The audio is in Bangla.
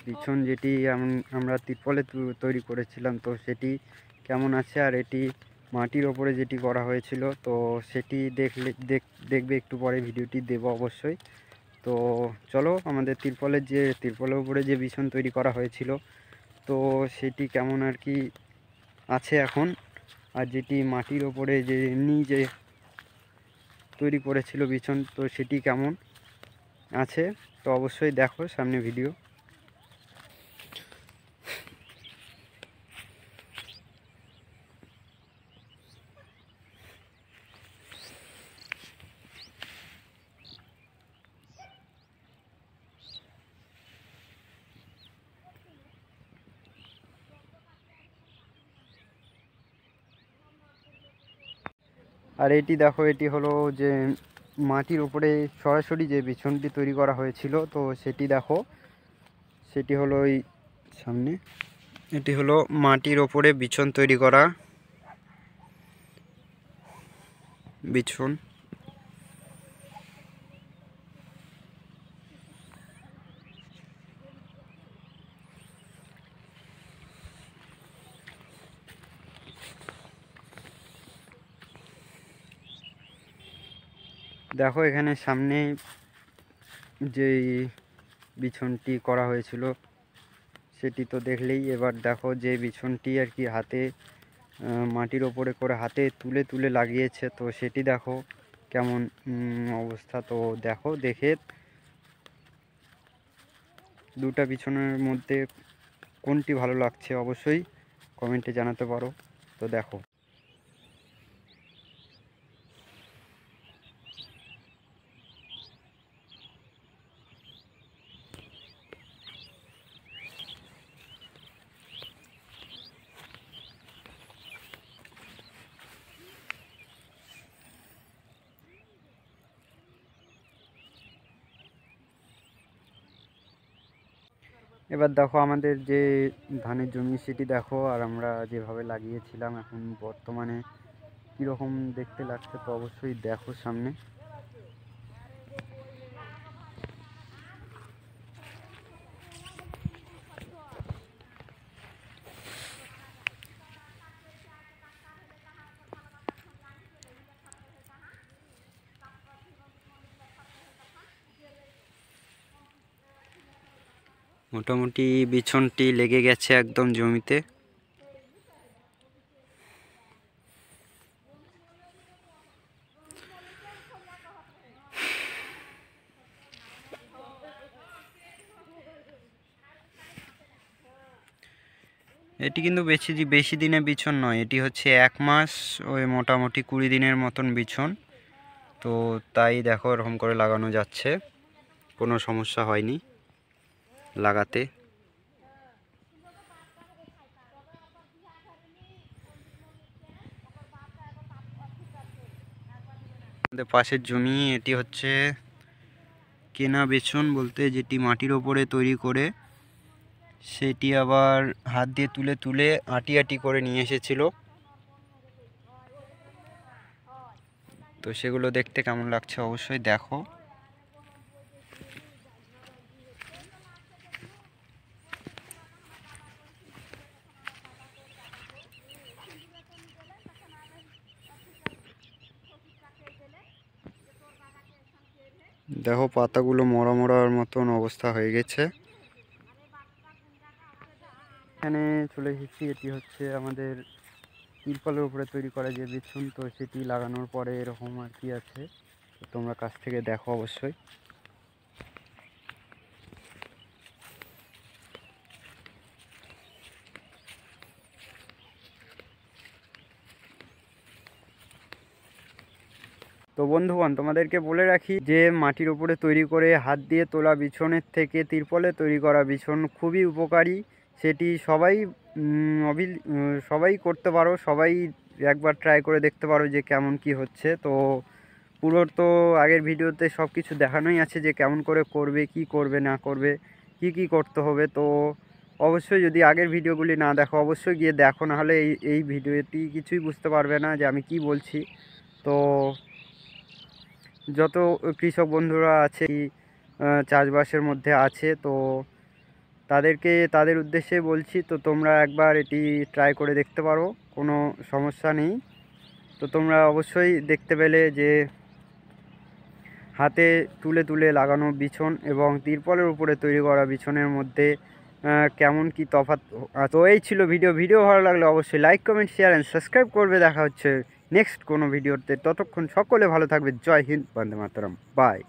বিছন যেটি আমরা তিরপলে তৈরি করেছিলাম, তো সেটি কেমন আছে, আর এটি মাটির ওপরে যেটি করা হয়েছিল, তো সেটি দেখবে একটু পরে ভিডিওটি দেব অবশ্যই। তো চলো, আমাদের তিরপলের উপরে যে বিছন তৈরি করা হয়েছিল, তো সেটি কেমন আর কি আছে এখন, আর যেটি মাটির ওপরে যে এমনি যে তৈরি করেছিল বিছন, তো সেটি কেমন আছে, তো অবশ্যই দেখো সামনে ভিডিও। আর এটি দেখো, এটি হলো যে মাটির উপরে সরাসরি যে বিছনটি তৈরি করা হয়েছিল, তো সেটি দেখো, সেটি হলো এই সামনে, এটি হলো মাটির ওপরে বিছন তৈরি করা বিছন। দেখো এখানে সামনে যেই বিছনটি করা হয়েছিল সেটি তো দেখলেই। এবার দেখো যে বিছনটি আর কি হাতে মাটির ওপরে করে হাতে তুলে তুলে লাগিয়েছে, তো সেটি দেখো কেমন অবস্থা। তো দেখো, দেখে দুটা বিছনের মধ্যে কোনটি ভালো লাগছে অবশ্যই কমেন্টে জানাতে পারো। তো দেখো, এবার দেখো আমাদের যে ধানের জমি সেটি দেখো, আর আমরা যেভাবে লাগিয়েছিলাম এখন বর্তমানে কীরকম দেখতে লাগছে, তো অবশ্যই দেখো সামনে। মোটামুটি বিছনটি লেগে গেছে একদম জমিতে। এটি কিন্তু বেশি দিনের বিছন নয়, এটি হচ্ছে 1 মাস, ওই মোটামুটি 20 দিনের মতন বিছন। তো তাই দেখো এরকম করে লাগানো যাচ্ছে, কোনো সমস্যা হয়নি লাগাতে। আমাদের পাশের জমি, এটি হচ্ছে কেনা বিছন বলতে যেটি মাটির ওপরে তৈরি করে সেটি আবার হাত দিয়ে তুলে তুলে আটি আটি করে নিয়ে এসেছিল। তো সেগুলো দেখতে কেমন লাগছে অবশ্যই দেখো। দেখো পাতাগুলো মরা মরার মতন অবস্থা হয়ে গেছে। এখানে চলে এসেছি, এটি হচ্ছে আমাদের তিরপলের উপরে তৈরি করা যে বিছুন, তো সেটি লাগানোর পরে এরকম আর কি আছে, তো তোমরা কাছ থেকে দেখো অবশ্যই। তো বন্ধুগণ, তোমাদেরকে বলে রাখি যে মাটির উপরে তৈরি করে হাত দিয়ে তোলা বিছনের থেকে তিরপলে তৈরি করা বিছন খুবই উপকারী। সেটি সবাই করতে পারো, সবাই একবার ট্রাই করে দেখতে পারো যে কেমন কি হচ্ছে। তো পুরো তো আগের ভিডিওতে সব কিছু দেখানোই আছে যে কেমন করে করবে, কি করবে না করবে, কি করতে হবে। তো অবশ্যই যদি আগের ভিডিওগুলি না দেখো অবশ্যই গিয়ে দেখো, নাহলে এই ভিডিওটি কিছুই বুঝতে পারবে না যে আমি কি বলছি। তো যত কৃষক বন্ধুরা আছে চাষবাসের মধ্যে আছে, তো তাদের উদ্দেশ্যে বলছি, তো তোমরা একবার এটি ট্রাই করে দেখতে পারো, কোনো সমস্যা নেই। তো তোমরা অবশ্যই দেখতে পেলে যে হাতে তুলে তুলে লাগানো বিছন এবং তিরপলের উপরে তৈরি করা বিছনের মধ্যে কেমন কি তফাৎ। তো এই ছিল ভিডিও ভালো লাগলে অবশ্যই like comment share and subscribe করবে। দেখা হচ্ছে নেক্সট কোনো ভিডিওতে, ততক্ষণ সকলে ভালো থাকবে। জয় হিন্দ, বন্দে মাতরম, বাই।